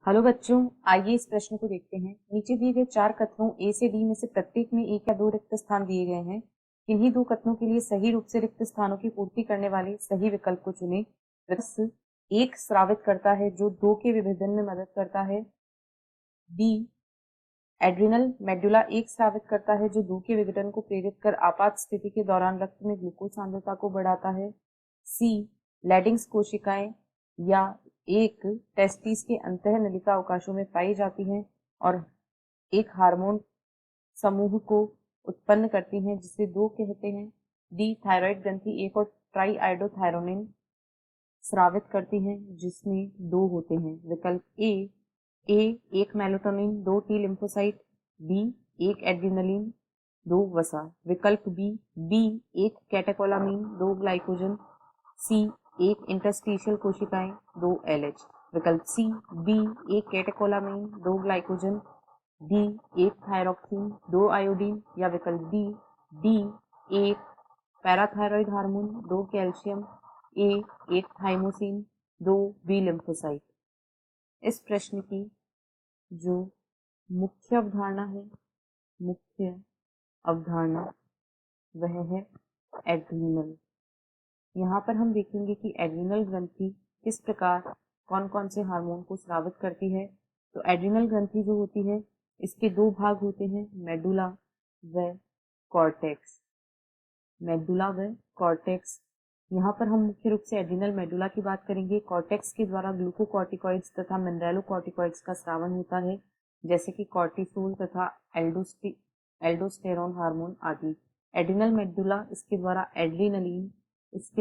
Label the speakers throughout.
Speaker 1: Hello बच्चों, आइए इस प्रश्न को देखते हैं। नीचे दिए गए 4 कथनों ए से डी में से प्रत्येक में 1 या 2 रिक्त स्थान दिए गए हैं। किन्हीं 2 कथनों के लिए सही रूप से रिक्त स्थानों की पूर्ति करने वाले सही विकल्प को चुनें। वृत्त 1 स्रावित करता है जो 2 के विभेदन में मदद करता है। बी, एड्रिनल मेडुला 1 स्रावित करता है जो 2 के विघटन को प्रेरित कर आपात स्थिति के दौरान रक्त में ग्लूकोज सांद्रता को बढ़ाता है। सी, लैडिंग्स कोशिकाएं या एक टेस्टिस के अंतःनलिका अवकाशों में पाई जाती हैं और एक हार्मोन समूह को उत्पन्न करती हैं जिसे 2 कहते हैं। डी, थायराइड ग्रंथि 1 और ट्राईआयोडोथायरोनिन स्रावित करती हैं जिसमें 2 होते हैं। विकल्प A 1 melatonin 2 T lymphocyte, B 1 adrenaline 2 वसा। विकल्प B 1 catecholamine 2 glycogen, C 1 interstitial कोशिकाएं 2 एलएच। विकल्प C B 1 catecholamine 2 glycogen, D 1 thyroxine 2 iodine, या विकल्प D 1 parathyroid hormone 2 calcium, A 1 thymosin 2 B lymphocyte. इस प्रश्न की जो मुख्य अवधारणा वह है एड्रिनल। यहाँ पर हम देखेंगे कि एड्रिनल ग्रंथि किस प्रकार कौन कौन से हार्मोन को स्रावित करती है। तो एड्रिनल ग्रंथि जो होती है इसके 2 भाग होते हैं, मेडुला व कॉर्टेक्स। मेडुला व कॉर्टेक्स, यहाँ पर हम मुख्य रूप से एड्रिनल मेडुला की बात करेंगे। कॉर्टेक्स के द्वारा ग्लूकोकॉर्टिकॉइड्स तथा मिनरलोकॉर्टिकॉइड्स का स्रावन होता है, जैसे कि कॉर्टिसोल तथा एल्डोस्टेरोन हार्मोन आदि। एड्रिनल मेडुला इसके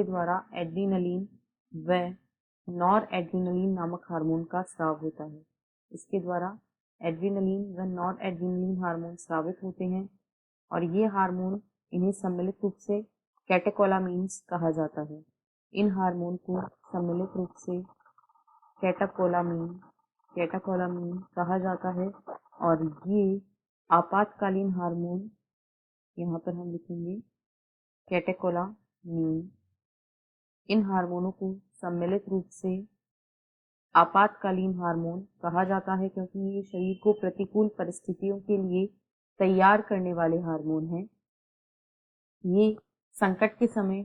Speaker 1: द्वारा एड्रीनलीन व नॉर एड्रीनलीन नामक हार्मोन का स्राव होता है। इसके द्वारा एड्रीनलीन व नॉर एड्रीनलीन हार्मोन स्रावित होते हैं और ये हार्मोन इन्हें सम्मिलित रूप से कैटेकोलामीन्स कहा जाता है। इन हार्मोन को सम्मिलित रूप से कैटेकोलामीन कहा जाता है और ये आपातकालीन हार्मोन, यहाँ पर हम लिखेंगे कैटेकोलामीन। इन हार्मोनों को सम्मिलित रूप से आपातकालीन हार्मोन कहा जाता है क्योंकि ये शरीर को प्रतिकूल परिस्थितियों के लिए तैयार करने वाले हार्मोन हैं। ये संकट के समय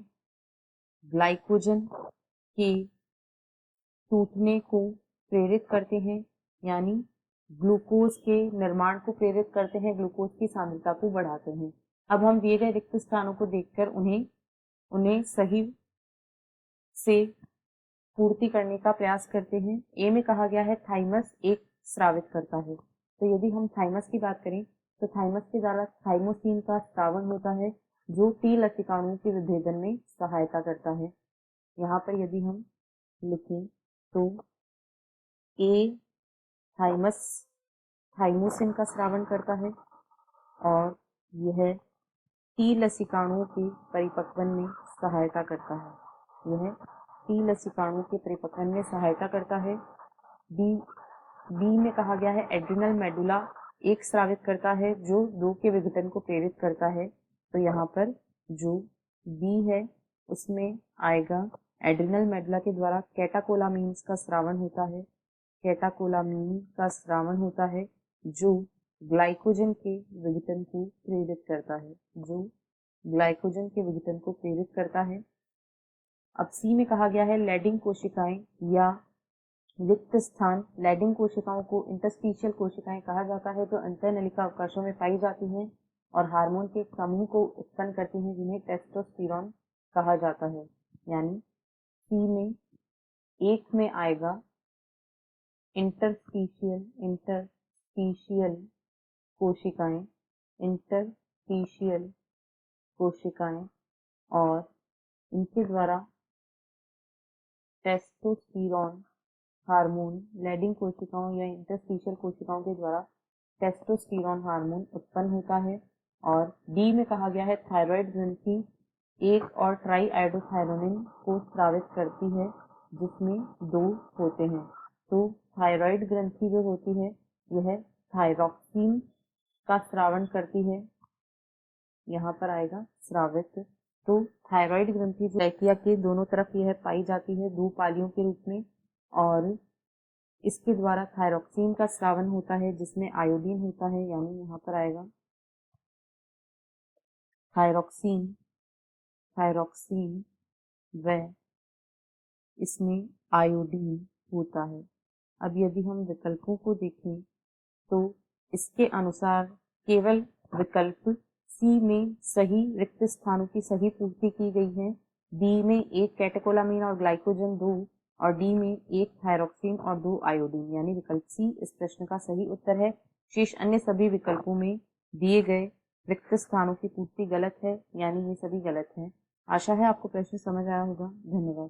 Speaker 1: ग्लाइकोजन के टूटने को प्रेरित करते हैं, यानी ग्लूकोज के निर्माण को प्रेरित करते हैं, ग्लूकोज की सांद्रता को बढ़ाते हैं। अब हम दिए गए रिक्त स्थानों को देखकर उन्हें सही से पूर्ति करने का प्रयास करते हैं। ए में कहा गया है थाइमस 1 स्रावित करता है, तो यदि हम थाइमस की बात करें तो थाइमस के द्वारा थाइमोसिन का स्रावन होता है जो टी लसिकाणुओं के विभेदन में सहायता करता है। यहाँ पर यदि हम लिखें तो ए थाइमोसिन का स्रावन करता है और यह टी लसिकाणुओं के परिपक्वन में सहायता करता है। यह टी लसिकाणुओं के परिपक्वन में सहायता करता है। बी में कहा गया है एड्रिनल मेडुला 1 स्रावित करता है जो 2 के विघटन को प्रेरित करता है, तो यहाँ पर जो बी है उसमें आएगा एड्रिनल मेडुला के द्वारा कैटाकोलामीन्स का स्रावन होता है। कैटाकोलामीन का स्रावन होता है जो ग्लाइकोजन के विघटन को प्रेरित करता है। अब सी में कहा गया है लैडिंग कोशिकाएं या रिक्त स्थान। लैडिंग कोशिकाओं को इंटरस्टिशियल कोशिकाएं कहा जाता है जो अंतःनलिका अवकाशों में पाई जाती हैं और हार्मोन के एक समूह को उत्पन्न करती हैं जिन्हें टेस्टोस्टेरोन कहा जाता है। यानी सी में 1 में आएगा इंटरस्टिशियल कोशिकाएं और इनके द्वारा टेस्टोस्टेरोन हार्मोन, लैडिंग कोशिकाओं या इंटरस्टिशियल कोशिकाओं के द्वारा टेस्टोस्टेरोन हार्मोन उत्पन्न होता है। और डी में कहा गया है थायराइड ग्रंथि 1 और ट्राईआयोडोथायरोनिन को स्रावित करती है जिसमें 2 होते हैं। तो थायराइड ग्रंथि जो होती है यह थायरोक्सिन का स्रावन करती है, यहाँ पर आएगा स्रावित। तो थायराइड ग्रंथि जो ट्रैकिया के दोनों तरफ यह पाई जाती है 2 पालियों के रूप में और इसके द्वारा थायरॉक्सीन का स्रावन होता है जिसमें आयोडीन होता है, यानी यहाँ पर आएगा थायरॉक्सीन, थायरॉक्सीन व इसमें आयोडीन होता है। अब यदि हम विकल्पों को देखें तो इसके अनुसार केवल विकल्प सी में सही रिक्त स्थानों की सही पूर्ति की गई है, बी में 1 कैटेकोलामीन और ग्लाइकोजन 2 और डी में 1 थायरॉक्सीन और 2 आयोडीन, यानी विकल्प सी इस प्रश्न का सही उत्तर है। शेष अन्य सभी विकल्पों में दिए गए रिक्त स्थानों की पूर्ति गलत है, यानी ये सभी गलत है। आशा है आपको प्रश्न समझ आया होगा। धन्यवाद।